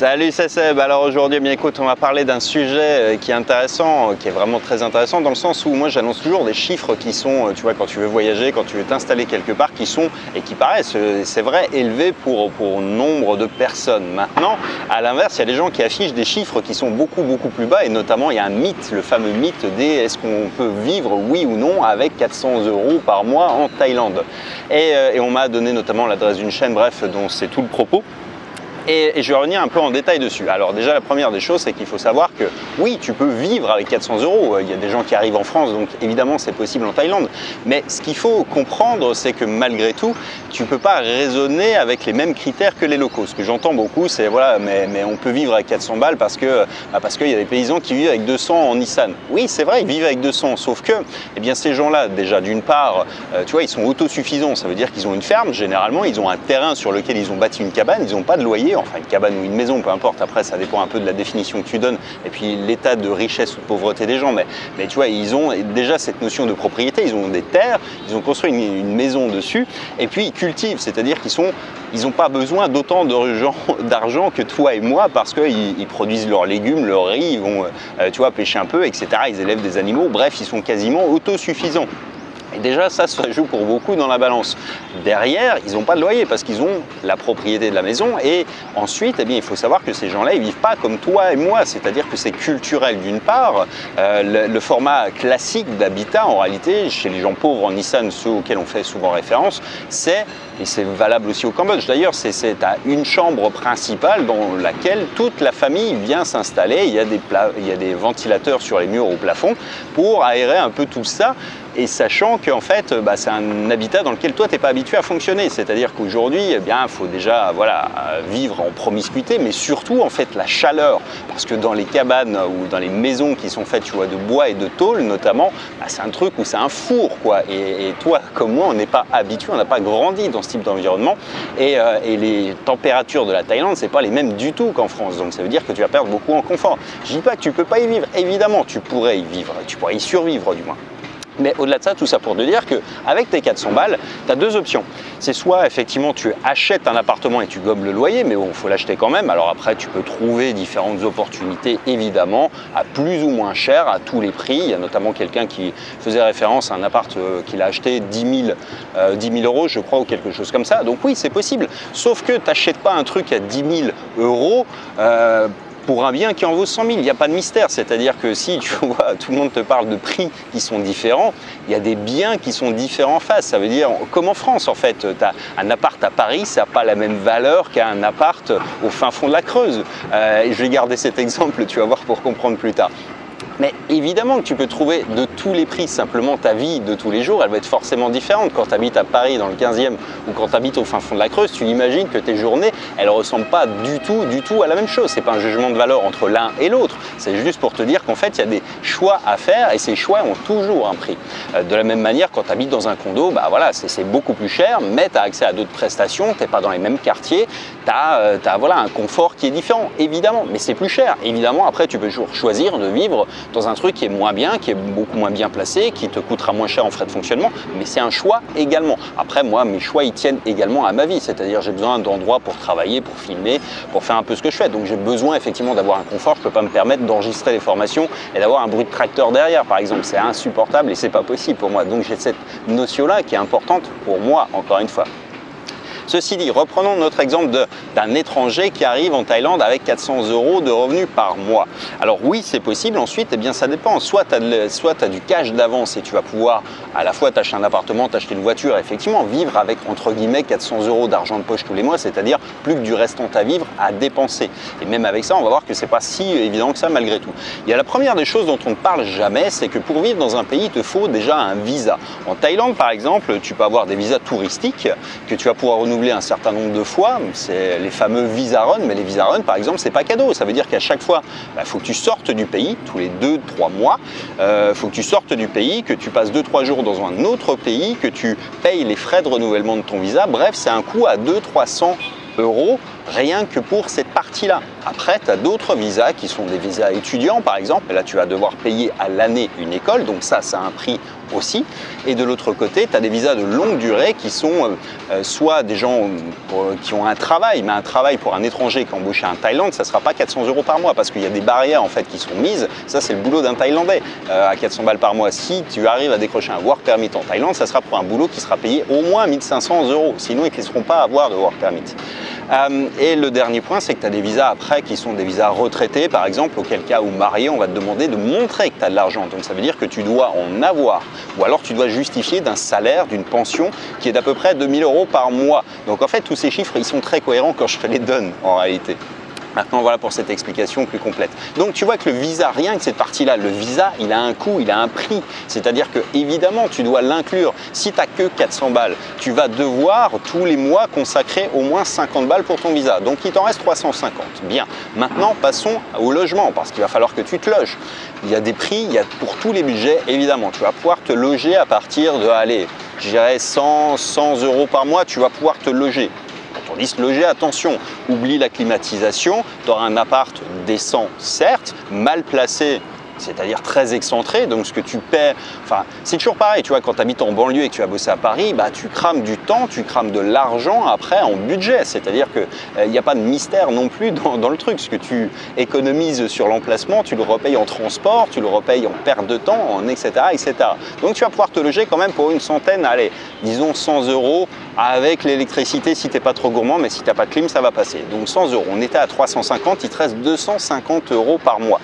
Salut, c'est Seb. Alors aujourd'hui, bien écoute, on va parler d'un sujet qui est intéressant, qui est vraiment très intéressant dans le sens où moi j'annonce toujours des chiffres qui sont, tu vois, quand tu veux voyager, quand tu veux t'installer quelque part, qui sont et qui paraissent, c'est vrai, élevés pour nombre de personnes. Maintenant, à l'inverse, il y a des gens qui affichent des chiffres qui sont beaucoup plus bas et notamment il y a un mythe, le fameux mythe des est-ce qu'on peut vivre, oui ou non, avec 400 € par mois en Thaïlande. Et on m'a donné notamment l'adresse d'une chaîne, bref, dont c'est tout le propos. Et je vais revenir un peu en détail dessus. Alors déjà, la première des choses, c'est qu'il faut savoir que oui, tu peux vivre avec 400 €. Il y a des gens qui arrivent en France, donc évidemment, c'est possible en Thaïlande. Mais ce qu'il faut comprendre, c'est que malgré tout, tu ne peux pas raisonner avec les mêmes critères que les locaux. Ce que j'entends beaucoup, c'est voilà, mais on peut vivre avec 400 balles parce qu'il y a des paysans qui vivent avec 200 en Nissan. Oui, c'est vrai, ils vivent avec 200, sauf que eh bien, ces gens-là, déjà, d'une part, tu vois, ils sont autosuffisants. Ça veut dire qu'ils ont une ferme, généralement, ils ont un terrain sur lequel ils ont bâti une cabane, ils n'ont pas de loyer. Enfin une cabane ou une maison, peu importe, après ça dépend un peu de la définition que tu donnes et puis l'état de richesse ou de pauvreté des gens, mais tu vois, ils ont déjà cette notion de propriété, ils ont des terres, ils ont construit une maison dessus et puis ils cultivent, c'est-à-dire ils n'ont pas besoin d'autant d'argent que toi et moi parce qu'ils produisent leurs légumes, leurs riz, ils vont tu vois, pêcher un peu, etc. Ils élèvent des animaux, bref, ils sont quasiment autosuffisants. Et déjà, ça joue pour beaucoup dans la balance. Derrière, ils n'ont pas de loyer parce qu'ils ont la propriété de la maison. Et ensuite, eh bien, il faut savoir que ces gens-là, ils ne vivent pas comme toi et moi. C'est-à-dire que c'est culturel d'une part. Le format classique d'habitat, en réalité, chez les gens pauvres en Nissan, ceux auxquels on fait souvent référence, et c'est valable aussi au Cambodge d'ailleurs, c'est à une chambre principale dans laquelle toute la famille vient s'installer. Il y a des ventilateurs sur les murs au plafond pour aérer un peu tout ça. Et sachant qu'en fait, c'est un habitat dans lequel toi, tu n'es pas habitué à fonctionner. C'est-à-dire qu'aujourd'hui, eh bien, il faut déjà vivre en promiscuité, mais surtout, en fait, la chaleur. Parce que dans les cabanes ou dans les maisons qui sont faites, tu vois, de bois et de tôle notamment, c'est un truc où c'est un four, quoi. Et toi, comme moi, on n'est pas habitué, on n'a pas grandi dans ce type d'environnement. Et les températures de la Thaïlande, c'est pas les mêmes du tout qu'en France. Donc ça veut dire que tu vas perdre beaucoup en confort. Je dis pas que tu peux pas y vivre. Évidemment, tu pourrais y vivre. Tu pourrais y survivre, du moins. Mais au-delà de ça, tout ça pour te dire qu'avec tes 400 balles, tu as deux options. C'est soit effectivement tu achètes un appartement et tu gobes le loyer, mais bon, il faut l'acheter quand même. Alors après, tu peux trouver différentes opportunités, évidemment, à plus ou moins cher, à tous les prix. Il y a notamment quelqu'un qui faisait référence à un appart qu'il a acheté 10 000 €, je crois, ou quelque chose comme ça. Donc oui, c'est possible. Sauf que tu n'achètes pas un truc à 10 000 € pour un bien qui en vaut 100 000, il n'y a pas de mystère. C'est-à-dire que si tu vois, tout le monde te parle de prix qui sont différents, il y a des biens qui sont différents en face. Ça veut dire, comme en France en fait, tu as un appart à Paris, ça n'a pas la même valeur qu'un appart au fin fond de la Creuse. Et je vais garder cet exemple, tu vas voir, pour comprendre plus tard. Mais évidemment que tu peux trouver de tous les prix, simplement ta vie de tous les jours, elle va être forcément différente. Quand tu habites à Paris dans le 15e ou quand tu habites au fin fond de la Creuse, tu imagines que tes journées, elles ne ressemblent pas du tout à la même chose. Ce n'est pas un jugement de valeur entre l'un et l'autre, c'est juste pour te dire qu'en fait, il y a des choix à faire et ces choix ont toujours un prix. De la même manière, quand tu habites dans un condo, c'est beaucoup plus cher, mais tu as accès à d'autres prestations, tu n'es pas dans les mêmes quartiers, tu as un confort qui est différent, évidemment, mais c'est plus cher. Évidemment, après, tu peux toujours choisir de vivre dans un truc qui est moins bien, qui est beaucoup moins bien placé, qui te coûtera moins cher en frais de fonctionnement, mais c'est un choix également. Après, moi, mes choix, ils tiennent également à ma vie, c'est-à-dire j'ai besoin d'endroits pour travailler, pour filmer, pour faire un peu ce que je fais. Donc j'ai besoin effectivement d'avoir un confort, je ne peux pas me permettre d'enregistrer les formations et d'avoir un bruit de tracteur derrière, par exemple. C'est insupportable et c'est pas possible pour moi. Donc j'ai cette notion-là qui est importante pour moi, encore une fois. Ceci dit, reprenons notre exemple d'un étranger qui arrive en Thaïlande avec 400 € de revenus par mois. Alors oui, c'est possible. Ensuite, eh bien, ça dépend. Soit tu as du cash d'avance et tu vas pouvoir à la fois t'acheter un appartement, t'acheter une voiture, et effectivement vivre avec entre guillemets 400 € d'argent de poche tous les mois, c'est-à-dire plus que du restant à vivre, à dépenser. Et même avec ça, on va voir que c'est pas si évident que ça malgré tout. Il y a la première des choses dont on ne parle jamais, c'est que pour vivre dans un pays, il te faut déjà un visa. En Thaïlande, par exemple, tu peux avoir des visas touristiques que tu vas pouvoir renouveler un certain nombre de fois, c'est les fameux visa run, mais les visa run par exemple c'est pas cadeau, ça veut dire qu'à chaque fois il faut que tu sortes du pays tous les 2-3 mois, faut que tu sortes du pays, que tu passes 2-3 jours dans un autre pays, que tu payes les frais de renouvellement de ton visa, bref c'est un coût à 200-300 € rien que pour cette partie-là. Après, tu as d'autres visas qui sont des visas étudiants, par exemple. Et là, tu vas devoir payer à l'année une école, donc ça a un prix aussi. Et de l'autre côté, tu as des visas de longue durée qui sont soit des gens qui ont un travail, mais un travail pour un étranger qui est embauché en Thaïlande, ça ne sera pas 400 € par mois parce qu'il y a des barrières en fait qui sont mises. Ça, c'est le boulot d'un Thaïlandais. À 400 balles par mois, si tu arrives à décrocher un work permit en Thaïlande, ça sera pour un boulot qui sera payé au moins 1500 €. Sinon, ils ne te laisseront pas avoir de work permit. Et le dernier point, c'est que tu as des visas après qui sont des visas retraités, par exemple, auquel cas où marié, on va te demander de montrer que tu as de l'argent. Donc ça veut dire que tu dois en avoir, ou alors tu dois justifier d'un salaire, d'une pension qui est d'à peu près 2000 € par mois. Donc en fait, tous ces chiffres, ils sont très cohérents quand je te les donne en réalité. Maintenant, voilà pour cette explication plus complète. Donc, tu vois que le visa, rien que cette partie-là, le visa, il a un coût, il a un prix. C'est-à-dire que, évidemment, tu dois l'inclure. Si tu n'as que 400 balles, tu vas devoir tous les mois consacrer au moins 50 balles pour ton visa. Donc, il t'en reste 350. Bien. Maintenant, passons au logement, parce qu'il va falloir que tu te loges. Il y a des prix, il y a pour tous les budgets, évidemment. Tu vas pouvoir te loger à partir de, allez, je dirais 100 € par mois, tu vas pouvoir te loger. Quand on dit se loger, attention, oublie la climatisation, tu auras un appart décent, certes, mal placé, c'est-à-dire très excentré, donc ce que tu paies, enfin c'est toujours pareil, tu vois, quand tu habites en banlieue et que tu vas bosser à Paris, bah, tu crames du temps, tu crames de l'argent après en budget, c'est-à-dire qu'il n'y a pas de mystère non plus dans le truc, ce que tu économises sur l'emplacement, tu le repayes en transport, tu le repayes en perte de temps, etc., etc. Donc tu vas pouvoir te loger quand même pour une centaine, allez, disons 100 € avec l'électricité si tu n'es pas trop gourmand, mais si tu n'as pas de clim, ça va passer. Donc 100 €, on était à 350, il te reste 250 € par mois.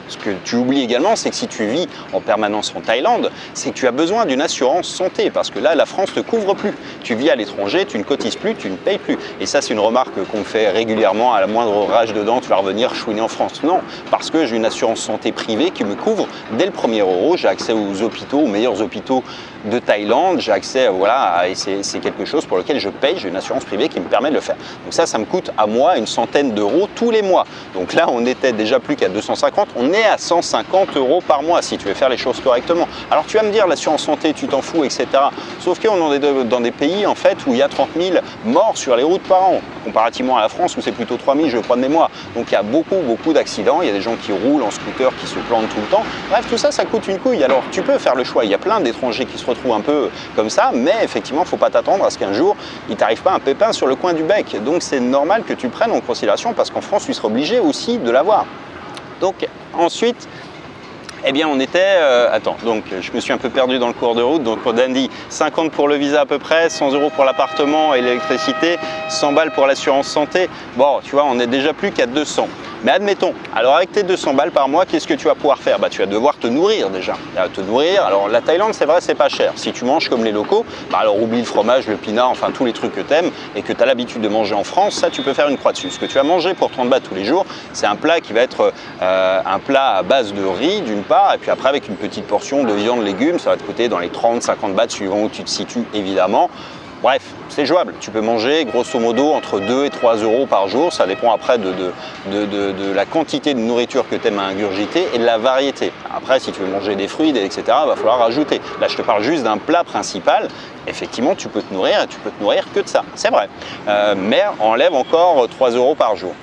Ce que tu oublies également, c'est que si tu vis en permanence en Thaïlande, c'est que tu as besoin d'une assurance santé parce que là, la France ne te couvre plus. Tu vis à l'étranger, tu ne cotises plus, tu ne payes plus. Et ça, c'est une remarque qu'on fait régulièrement à la moindre rage dedans, tu vas revenir chouiner en France. Non, parce que j'ai une assurance santé privée qui me couvre dès le premier euro. J'ai accès aux hôpitaux, aux meilleurs hôpitaux de Thaïlande. J'ai accès, voilà, et c'est quelque chose pour lequel je paye. J'ai une assurance privée qui me permet de le faire. Donc ça me coûte à moi une centaine d'euros tous les mois. Donc là, on était déjà plus qu'à 250. On est à 150 € par mois si tu veux faire les choses correctement. Alors tu vas me dire l'assurance santé, tu t'en fous, etc. Sauf qu'on est dans des pays en fait où il y a 30 000 morts sur les routes par an, comparativement à la France où c'est plutôt 3 000, je crois de mémoire. Donc il y a beaucoup d'accidents, il y a des gens qui roulent en scooter, qui se plantent tout le temps. Bref, tout ça, ça coûte une couille. Alors tu peux faire le choix, il y a plein d'étrangers qui se retrouvent un peu comme ça, mais effectivement, il ne faut pas t'attendre à ce qu'un jour, il t'arrive pas un pépin sur le coin du bec. Donc c'est normal que tu le prennes en considération parce qu'en France, tu seras obligé aussi de l'avoir. Donc ensuite, eh bien on était, donc je me suis un peu perdu dans le cours de route, donc pour Dandy, 50 pour le visa à peu près, 100 € pour l'appartement et l'électricité, 100 balles pour l'assurance santé. Bon, tu vois, on est déjà plus qu'à 200. Mais admettons, alors avec tes 200 balles par mois, qu'est-ce que tu vas pouvoir faire? Bah, tu vas devoir te nourrir déjà. Te nourrir, alors la Thaïlande, c'est vrai, c'est pas cher. Si tu manges comme les locaux, bah, alors oublie le fromage, le pinard, enfin tous les trucs que tu aimes et que tu as l'habitude de manger en France, ça tu peux faire une croix dessus. Ce que tu vas manger pour 30 bahts tous les jours, c'est un plat qui va être un plat à base de riz d'une part, et puis après avec une petite portion de viande, légumes, ça va te coûter dans les 30-50 bahts suivant où tu te situes évidemment. Bref, c'est jouable. Tu peux manger grosso modo entre 2 et 3 € par jour. Ça dépend après de la quantité de nourriture que tu aimes à ingurgiter et de la variété. Après, si tu veux manger des fruits, etc., il va falloir rajouter. Là, je te parle juste d'un plat principal. Effectivement, tu peux te nourrir et tu peux te nourrir que de ça. C'est vrai. Mais enlève encore 3 € par jour.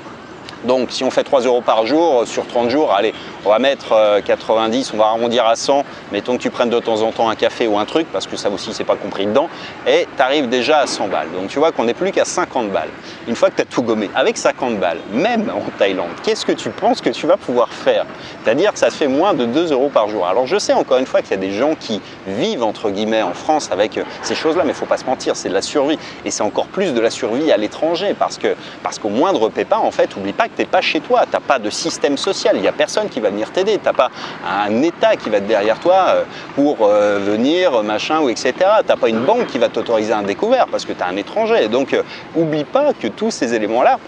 Donc si on fait 3 € par jour sur 30 jours, allez, on va mettre 90, on va arrondir à 100, mettons que tu prennes de temps en temps un café ou un truc, parce que ça aussi c'est pas compris dedans, et tu arrives déjà à 100 balles. Donc tu vois qu'on n'est plus qu'à 50 balles. Une fois que tu as tout gommé, avec 50 balles, même en Thaïlande, qu'est-ce que tu penses que tu vas pouvoir faire? C'est-à-dire que ça te fait moins de 2 € par jour. Alors je sais encore une fois qu'il y a des gens qui vivent entre guillemets en France avec ces choses-là, mais il ne faut pas se mentir, c'est de la survie. Et c'est encore plus de la survie à l'étranger, parce qu'au moindre pépin, en fait, oublie pas que tu n'es pas chez toi, tu n'as pas de système social, il n'y a personne qui va venir t'aider, tu n'as pas un État qui va être derrière toi pour venir, machin, ou etc. Tu n'as pas une banque qui va t'autoriser un découvert parce que tu es un étranger. Donc, oublie pas que tous ces éléments-là,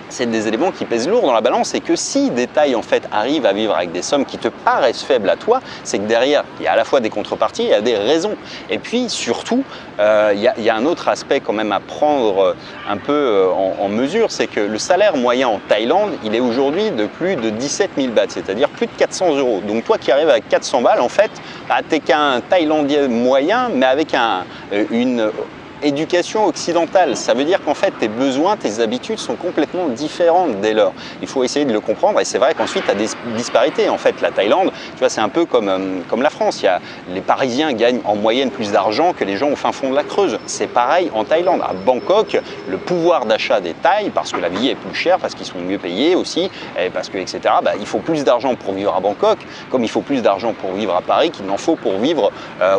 c'est des éléments qui pèsent lourd dans la balance et que si des Thaïs en fait arrivent à vivre avec des sommes qui te paraissent faibles à toi, c'est que derrière il y a à la fois des contreparties et il y a des raisons. Et puis surtout, il y a un autre aspect quand même à prendre un peu en mesure, c'est que le salaire moyen en Thaïlande, il est aujourd'hui de plus de 17 000 bahts, c'est-à-dire plus de 400 €. Donc toi qui arrives avec 400 balles, en fait, bah, tu n'es qu'un Thaïlandais moyen, mais avec éducation occidentale. Ça veut dire qu'en fait, tes besoins, tes habitudes sont complètement différentes dès lors. Il faut essayer de le comprendre et c'est vrai qu'ensuite, tu as des disparités. En fait, la Thaïlande, tu vois, c'est un peu comme la France. Les Parisiens gagnent en moyenne plus d'argent que les gens au fin fond de la Creuse. C'est pareil en Thaïlande. À Bangkok, le pouvoir d'achat des Thaïs, parce que la vie est plus chère, parce qu'ils sont mieux payés aussi, et parce que, etc., il faut plus d'argent pour vivre à Bangkok, comme il faut plus d'argent pour vivre à Paris qu'il n'en faut pour vivre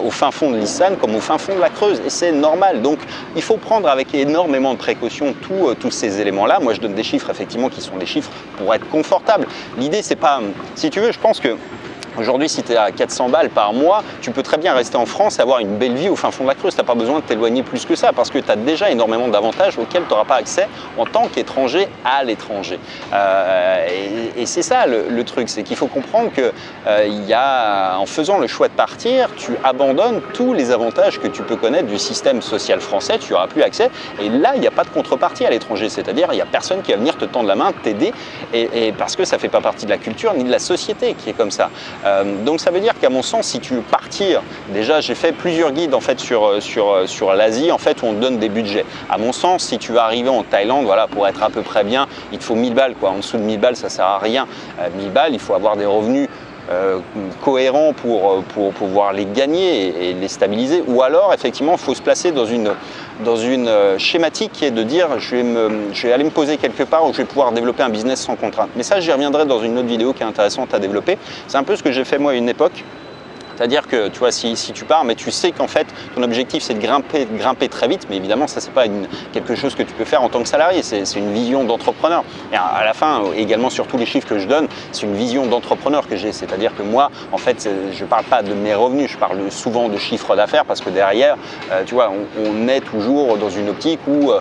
au fin fond de l'Isan comme au fin fond de la Creuse. Et c'est normal. Donc, il faut prendre avec énormément de précaution tous ces éléments-là. Moi, je donne des chiffres, effectivement, qui sont des chiffres pour être confortable. L'idée, c'est pas... Si tu veux, je pense que aujourd'hui, si tu es à 400 balles par mois, tu peux très bien rester en France et avoir une belle vie au fin fond de la Creuse. Tu n'as pas besoin de t'éloigner plus que ça parce que tu as déjà énormément d'avantages auxquels tu n'auras pas accès en tant qu'étranger à l'étranger. Et c'est ça le truc, c'est qu'il faut comprendre que en faisant le choix de partir, tu abandonnes tous les avantages que tu peux connaître du système social français, tu n'auras plus accès. Et là, il n'y a pas de contrepartie à l'étranger, c'est-à-dire il n'y a personne qui va venir te tendre la main, t'aider, et parce que ça ne fait pas partie de la culture ni de la société qui est comme ça. Donc ça veut dire qu'à mon sens, si tu veux partir, déjà j'ai fait plusieurs guides en fait sur l'Asie en fait où on te donne des budgets. À mon sens, si tu veux arriver en Thaïlande, voilà, pour être à peu près bien, il te faut 1000 balles quoi. En dessous de 1000 balles, ça sert à rien. 1000 balles, il faut avoir des revenus cohérents pour pouvoir les gagner et les stabiliser. Ou alors effectivement, il faut se placer dans une schématique qui est de dire je vais aller me poser quelque part où je vais pouvoir développer un business sans contrainte. Mais ça, j'y reviendrai dans une autre vidéo qui est intéressante à développer. C'est un peu ce que j'ai fait moi à une époque. C'est-à-dire que tu vois, si tu pars, mais tu sais qu'en fait, ton objectif c'est de grimper très vite, mais évidemment, ça c'est pas quelque chose que tu peux faire en tant que salarié, c'est une vision d'entrepreneur. Et à la fin, également sur tous les chiffres que je donne, c'est une vision d'entrepreneur que j'ai. C'est-à-dire que moi, en fait, je parle pas de mes revenus, je parle souvent de chiffre d'affaires parce que derrière, tu vois, on est toujours dans une optique où,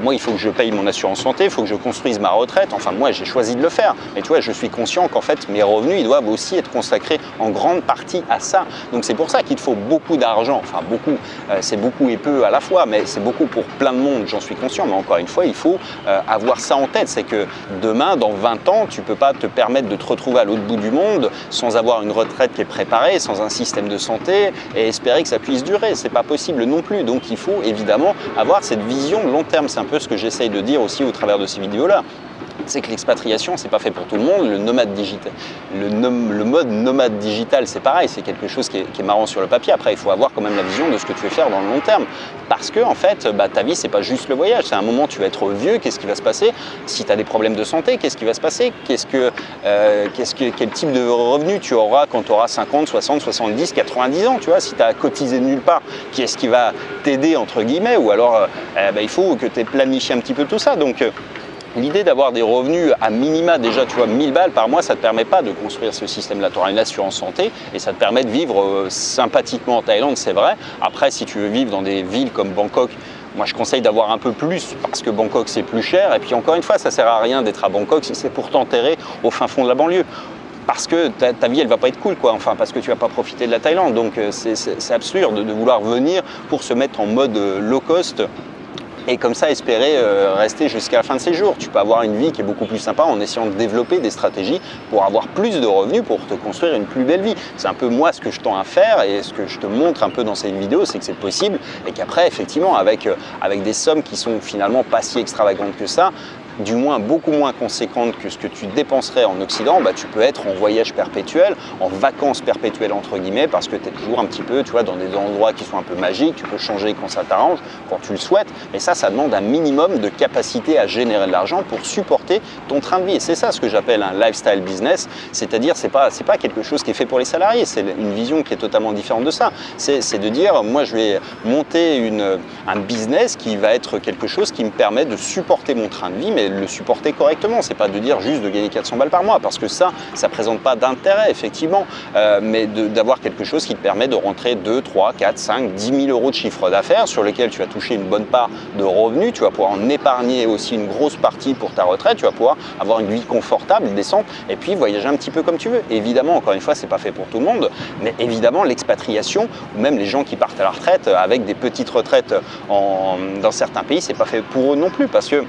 moi, il faut que je paye mon assurance santé, il faut que je construise ma retraite. Enfin, moi, j'ai choisi de le faire. Mais tu vois, je suis conscient qu'en fait, mes revenus, ils doivent aussi être consacrés en grande partie à ça. Donc c'est pour ça qu'il faut beaucoup d'argent, enfin beaucoup, c'est beaucoup et peu à la fois, mais c'est beaucoup pour plein de monde, j'en suis conscient, mais encore une fois, il faut avoir ça en tête, c'est que demain, dans 20 ans, tu ne peux pas te permettre de te retrouver à l'autre bout du monde sans avoir une retraite qui est préparée, sans un système de santé et espérer que ça puisse durer, c'est pas possible non plus, donc il faut évidemment avoir cette vision de long terme, c'est un peu ce que j'essaye de dire aussi au travers de ces vidéos-là. C'est que l'expatriation, c'est pas fait pour tout le monde. Le mode nomade digital, c'est pareil, c'est quelque chose qui est marrant sur le papier. Après, il faut avoir quand même la vision de ce que tu veux faire dans le long terme. Parce que, en fait, ta vie, c'est pas juste le voyage. C'est un moment, tu vas être vieux, qu'est-ce qui va se passer? Si tu as des problèmes de santé, qu'est-ce qui va se passer? Quel type de revenu tu auras quand tu auras 50, 60, 70, 90 ans? Tu vois, si tu as cotisé nulle part, qui est-ce qui va t'aider, entre guillemets? Ou alors, il faut que tu aies planifié un petit peu tout ça. Donc, l'idée d'avoir des revenus à minima, déjà tu vois 1000 balles par mois, ça ne te permet pas de construire ce système-là. Tu auras une assurance santé et ça te permet de vivre sympathiquement en Thaïlande, c'est vrai. Après, si tu veux vivre dans des villes comme Bangkok, moi je conseille d'avoir un peu plus parce que Bangkok c'est plus cher. Et puis encore une fois, ça ne sert à rien d'être à Bangkok si c'est pour t'enterrer au fin fond de la banlieue. Parce que ta vie, elle va pas être cool, quoi. Enfin, parce que tu vas pas profiter de la Thaïlande. Donc c'est absurde de vouloir venir pour se mettre en mode low cost. Et comme ça, espérer rester jusqu'à la fin de ses jours. Tu peux avoir une vie qui est beaucoup plus sympa en essayant de développer des stratégies pour avoir plus de revenus, pour te construire une plus belle vie. C'est un peu moi ce que je tends à faire et ce que je te montre un peu dans cette vidéo, c'est que c'est possible et qu'après, effectivement, avec des sommes qui sont finalement pas si extravagantes que ça, du moins beaucoup moins conséquente que ce que tu dépenserais en Occident, tu peux être en voyage perpétuel, en vacances perpétuelles entre guillemets, parce que tu es toujours un petit peu, tu vois, dans des endroits qui sont un peu magiques, tu peux changer quand ça t'arrange, quand tu le souhaites, mais ça demande un minimum de capacité à générer de l'argent pour supporter ton train de vie. Et c'est ça ce que j'appelle un lifestyle business, c'est-à-dire c'est pas quelque chose qui est fait pour les salariés, c'est une vision qui est totalement différente de ça. C'est de dire, moi je vais monter un business qui va être quelque chose qui me permet de supporter mon train de vie, mais le supporter correctement. C'est pas de dire juste de gagner 400 balles par mois, parce que ça présente pas d'intérêt, effectivement, mais d'avoir quelque chose qui te permet de rentrer 2, 3, 4, 5, 10 000 euros de chiffre d'affaires sur lequel tu vas toucher une bonne part de revenus, tu vas pouvoir en épargner aussi une grosse partie pour ta retraite, tu vas pouvoir avoir une vie confortable, décente, et puis voyager un petit peu comme tu veux. Évidemment, encore une fois, c'est pas fait pour tout le monde, mais évidemment, l'expatriation, ou même les gens qui partent à la retraite avec des petites retraites dans certains pays, c'est pas fait pour eux non plus, parce que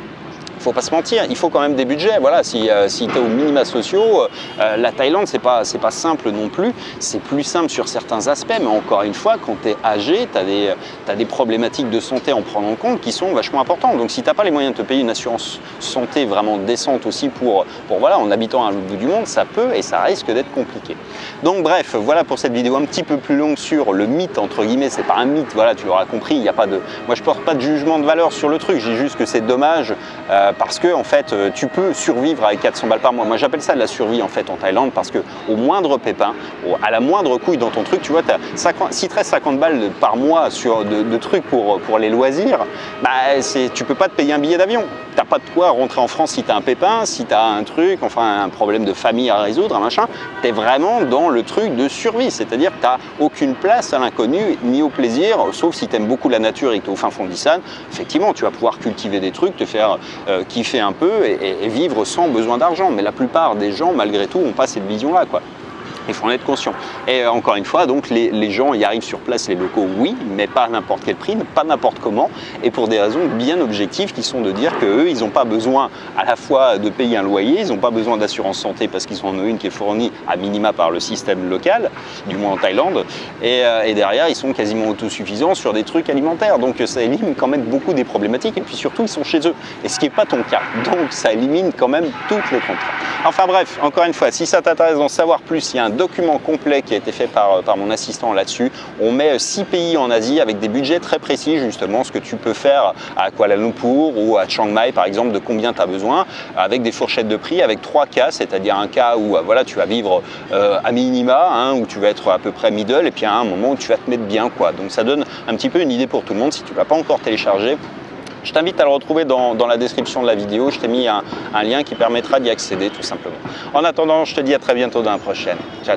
faut pas se mentir, il faut quand même des budgets. Voilà, si tu es au minima sociaux, la Thaïlande, c'est pas simple non plus. C'est plus simple sur certains aspects, mais encore une fois, quand tu es âgé, tu as des problématiques de santé en prenant en compte qui sont vachement importantes. Donc si tu n'as pas les moyens de te payer une assurance santé vraiment décente aussi pour voilà, en habitant à l'autre bout du monde, ça peut et ça risque d'être compliqué. Donc bref, voilà pour cette vidéo un petit peu plus longue sur le mythe, entre guillemets. C'est pas un mythe, voilà, tu l'auras compris, il y a pas de... Moi je porte pas de jugement de valeur sur le truc, je dis juste que c'est dommage parce que en fait tu peux survivre avec 400 balles par mois. Moi j'appelle ça de la survie en fait en Thaïlande, parce que au moindre pépin, à la moindre couille dans ton truc, tu vois, si tu restes 50 balles par mois sur de trucs pour les loisirs, bah, tu peux pas te payer un billet d'avion. T'as pas de quoi rentrer en France si tu as un pépin, si tu as un truc, enfin un problème de famille à résoudre, un machin. Tu es vraiment dans le truc de survie, c'est-à-dire que tu n'as aucune place à l'inconnu ni au plaisir, sauf si tu aimes beaucoup la nature et que tu es au fin fond d'Isan. Effectivement, tu vas pouvoir cultiver des trucs, te faire kiffer un peu et vivre sans besoin d'argent. Mais la plupart des gens, malgré tout, n'ont pas cette vision-là, quoi. Il faut en être conscient. Et encore une fois, donc les gens y arrivent sur place, les locaux, oui, mais pas à n'importe quel prix, pas n'importe comment, et pour des raisons bien objectives qui sont de dire qu'eux, ils n'ont pas besoin à la fois de payer un loyer, ils n'ont pas besoin d'assurance santé parce qu'ils en ont une qui est fournie à minima par le système local, du moins en Thaïlande, et derrière, ils sont quasiment autosuffisants sur des trucs alimentaires. Donc ça élimine quand même beaucoup des problématiques, et puis surtout, ils sont chez eux, et ce qui n'est pas ton cas. Donc ça élimine quand même toutes les contraintes. Enfin bref, encore une fois, si ça t'intéresse d'en savoir plus, il y a un document complet qui a été fait par mon assistant là-dessus. On met 6 pays en Asie avec des budgets très précis, justement, ce que tu peux faire à Kuala Lumpur ou à Chiang Mai, par exemple, de combien tu as besoin, avec des fourchettes de prix, avec 3 cas, c'est-à-dire un cas où voilà, tu vas vivre à minima, hein, où tu vas être à peu près middle, et puis à un moment où tu vas te mettre bien, quoi. Donc ça donne un petit peu une idée pour tout le monde. Si tu ne l'as pas encore téléchargé, je t'invite à le retrouver dans la description de la vidéo. Je t'ai mis un lien qui permettra d'y accéder tout simplement. En attendant, je te dis à très bientôt dans la prochaine. Ciao.